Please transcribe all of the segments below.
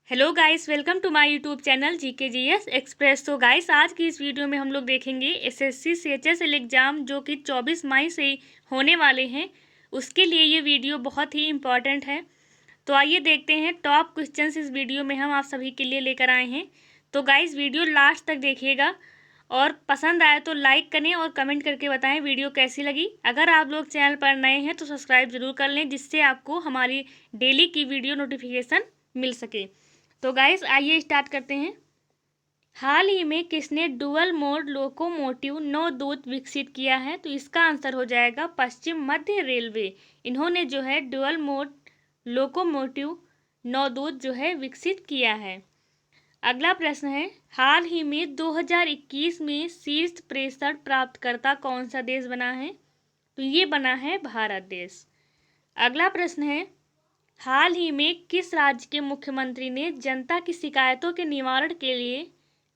Hello guys, welcome to my YouTube channel GKGS express. तो guys, आज की इस वीडियो में हम लोग देखेंगे SSC CHSL एग्ज़ाम जो कि 24 मई से होने वाले हैं। उसके लिए ये वीडियो बहुत ही इम्पॉर्टेंट है। तो आइए देखते हैं टॉप क्वेश्चंस इस वीडियो में हम आप सभी के लिए लेकर आए हैं। तो गाइस, वीडियो लास्ट तक देखिएगा और पसंद आए तो लाइक करें और कमेंट करके बताएं वीडियो कैसी लगी। अगर आप लोग चैनल पर नए हैं तो सब्सक्राइब ज़रूर कर लें, जिससे आपको हमारी डेली की वीडियो नोटिफिकेशन मिल सके। तो गाइस, आइए स्टार्ट करते हैं। हाल ही में किसने डुअल मोड लोकोमोटिव नवदूत विकसित किया है? तो इसका आंसर हो जाएगा पश्चिम मध्य रेलवे। इन्होंने जो है डुअल मोड लोकोमोटिव नवदूत जो है विकसित किया है। अगला प्रश्न है, हाल ही में 2021 में शीर्ष प्रेषण प्राप्तकर्ता कौन सा देश बना है? तो ये बना है भारत देश। अगला प्रश्न है, हाल ही में किस राज्य के मुख्यमंत्री ने जनता की शिकायतों के निवारण के लिए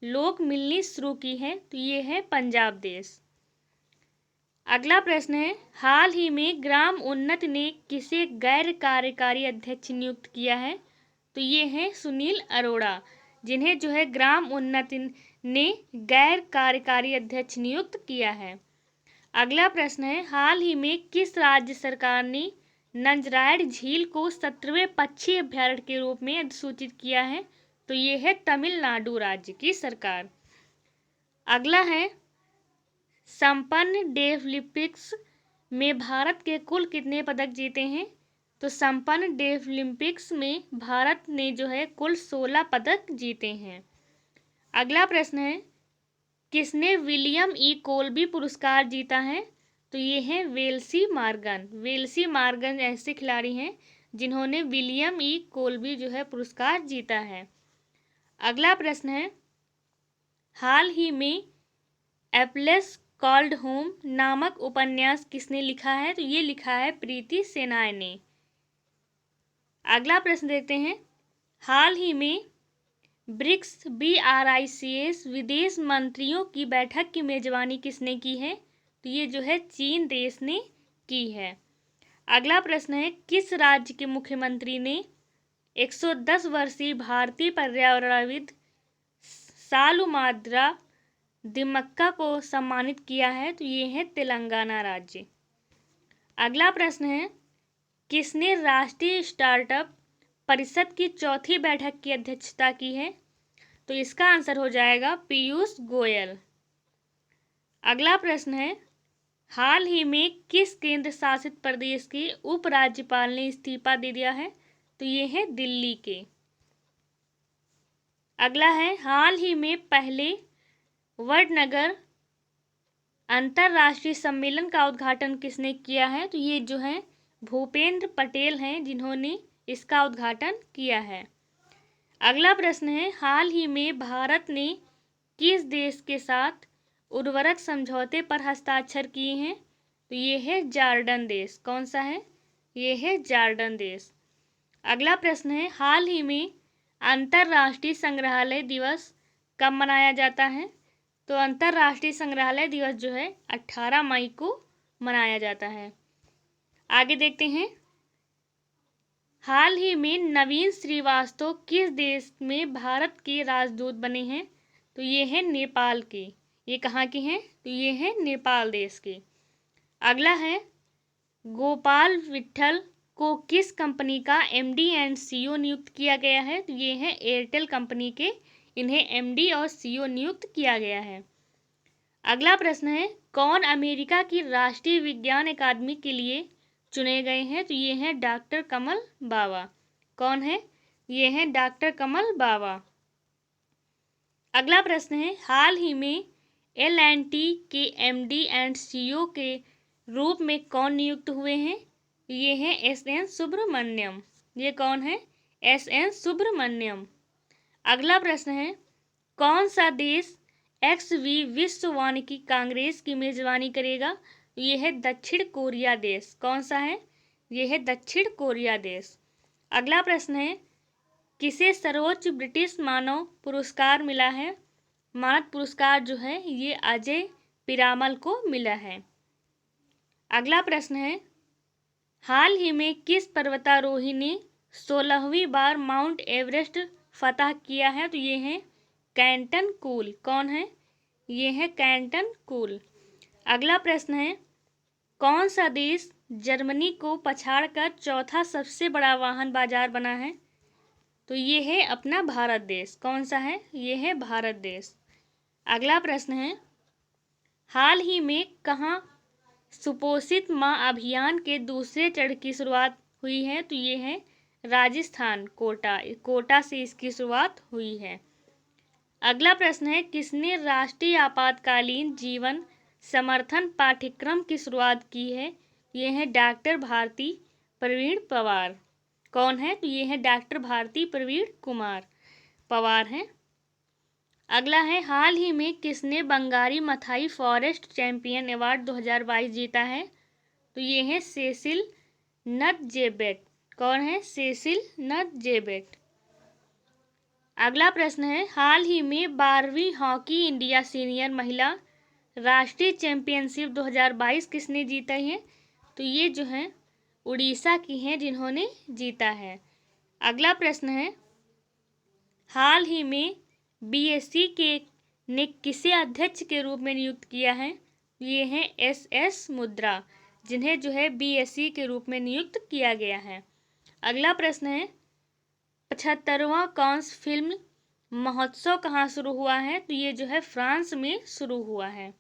लोक मिलनी शुरू की है? तो ये है पंजाब देश। अगला प्रश्न है, हाल ही में ग्राम उन्नति ने किसे गैर कार्यकारी अध्यक्ष नियुक्त किया है? तो ये है सुनील अरोड़ा, जिन्हें जो है ग्राम उन्नति ने गैर कार्यकारी अध्यक्ष नियुक्त किया है। अगला प्रश्न है, हाल ही में किस राज्य सरकार ने नंजरायड झील को 17वें पक्षी अभ्यारण्य के रूप में अधिसूचित किया है? तो ये है तमिलनाडु राज्य की सरकार। अगला है, संपन्न डेफलिम्पिक्स में भारत के कुल कितने पदक जीते हैं? तो संपन्न डेफलिम्पिक्स में भारत ने जो है कुल 16 पदक जीते हैं। अगला प्रश्न है, किसने विलियम ई कोल्बी पुरस्कार जीता है? तो ये हैं वेल्सी मॉर्गन। वेल्सी मॉर्गन ऐसे खिलाड़ी हैं जिन्होंने विलियम ई कोल्बी जो है पुरस्कार जीता है। अगला प्रश्न है, हाल ही में एप्लेस कॉल्ड होम नामक उपन्यास किसने लिखा है? तो ये लिखा है प्रीति सेनाय ने। अगला प्रश्न देखते हैं, हाल ही में ब्रिक्स BRICS विदेश मंत्रियों की बैठक की मेजबानी किसने की है? तो ये जो है चीन देश ने की है। अगला प्रश्न है, किस राज्य के मुख्यमंत्री ने 110 वर्षीय भारतीय पर्यावरणविद सालुमाद्रा दिमक्का को सम्मानित किया है? तो ये है तेलंगाना राज्य। अगला प्रश्न है, किसने राष्ट्रीय स्टार्टअप परिषद की चौथी बैठक की अध्यक्षता की है? तो इसका आंसर हो जाएगा पीयूष गोयल। अगला प्रश्न है, हाल ही में किस केंद्र शासित प्रदेश के उपराज्यपाल ने इस्तीफा दे दिया है? तो ये है दिल्ली के। अगला है, हाल ही में पहले वडनगर अंतर्राष्ट्रीय सम्मेलन का उद्घाटन किसने किया है? तो ये जो है भूपेंद्र पटेल हैं जिन्होंने इसका उद्घाटन किया है। अगला प्रश्न है, हाल ही में भारत ने किस देश के साथ उर्वरक समझौते पर हस्ताक्षर किए हैं? तो ये है जॉर्डन देश। कौन सा है? ये है जॉर्डन देश। अगला प्रश्न है, हाल ही में अंतर्राष्ट्रीय संग्रहालय दिवस कब मनाया जाता है? तो अंतर्राष्ट्रीय संग्रहालय दिवस जो है 18 मई को मनाया जाता है। आगे देखते हैं, हाल ही में नवीन श्रीवास्तव किस देश में भारत के राजदूत बने हैं? तो ये है नेपाल के। ये कहाँ के हैं? तो ये है नेपाल देश के। अगला है, गोपाल विट्ठल को किस कंपनी का MD एंड CEO नियुक्त किया गया है? तो ये है एयरटेल कंपनी के, इन्हें MD और CEO नियुक्त किया गया है। अगला प्रश्न है, कौन अमेरिका की राष्ट्रीय विज्ञान अकादमी के लिए चुने गए हैं? तो ये हैं डॉक्टर कमल बावा। कौन है? ये हैं डॉक्टर कमल बावा। अगला प्रश्न है, हाल ही में L&T के MD एंड CEO के रूप में कौन नियुक्त हुए हैं? ये हैं SN सुब्रमण्यम। ये कौन है? SN सुब्रमण्यम। अगला प्रश्न है, कौन सा देश XV विश्व वानिकी कांग्रेस की मेजबानी करेगा? ये है दक्षिण कोरिया देश। कौन सा है? ये है दक्षिण कोरिया देश। अगला प्रश्न है, किसे सर्वोच्च ब्रिटिश मानव पुरस्कार मिला है? मानव पुरस्कार जो है ये अजय पिरामल को मिला है। अगला प्रश्न है, हाल ही में किस पर्वतारोही ने 16वीं बार माउंट एवरेस्ट फतह किया है? तो ये है कैंटन कूल। कौन है? ये है कैंटन कूल। अगला प्रश्न है, कौन सा देश जर्मनी को पछाड़कर चौथा सबसे बड़ा वाहन बाजार बना है? तो ये है अपना भारत देश। कौन सा है? ये है भारत देश। अगला प्रश्न है, हाल ही में कहाँ सुपोषित माँ अभियान के दूसरे चरण की शुरुआत हुई है? तो ये है राजस्थान, कोटा से इसकी शुरुआत हुई है। अगला प्रश्न है, किसने राष्ट्रीय आपातकालीन जीवन समर्थन पाठ्यक्रम की शुरुआत की है? ये है डॉक्टर भारती प्रवीण पवार। कौन है? तो ये है डॉक्टर भारती प्रवीण कुमार पवार हैं। अगला है, हाल ही में किसने Bangari Mathai forest champion award 2022 जीता है? तो ये है सेसिल नटजेबेट। कौन है? सेसिल नटजेबेट। अगला प्रश्न है, हाल ही में 12वीं हॉकी इंडिया सीनियर महिला राष्ट्रीय चैंपियनशिप 2022 किसने जीता है? तो ये जो है उड़ीसा की हैं जिन्होंने जीता है। अगला प्रश्न है, हाल ही में बीएससी ने किसे अध्यक्ष के रूप में नियुक्त किया है? ये हैं एस मुद्रा, जिन्हें जो है बीएससी के रूप में नियुक्त किया गया है। अगला प्रश्न है, 75वां कांस फिल्म महोत्सव कहाँ शुरू हुआ है? तो ये जो है फ्रांस में शुरू हुआ है।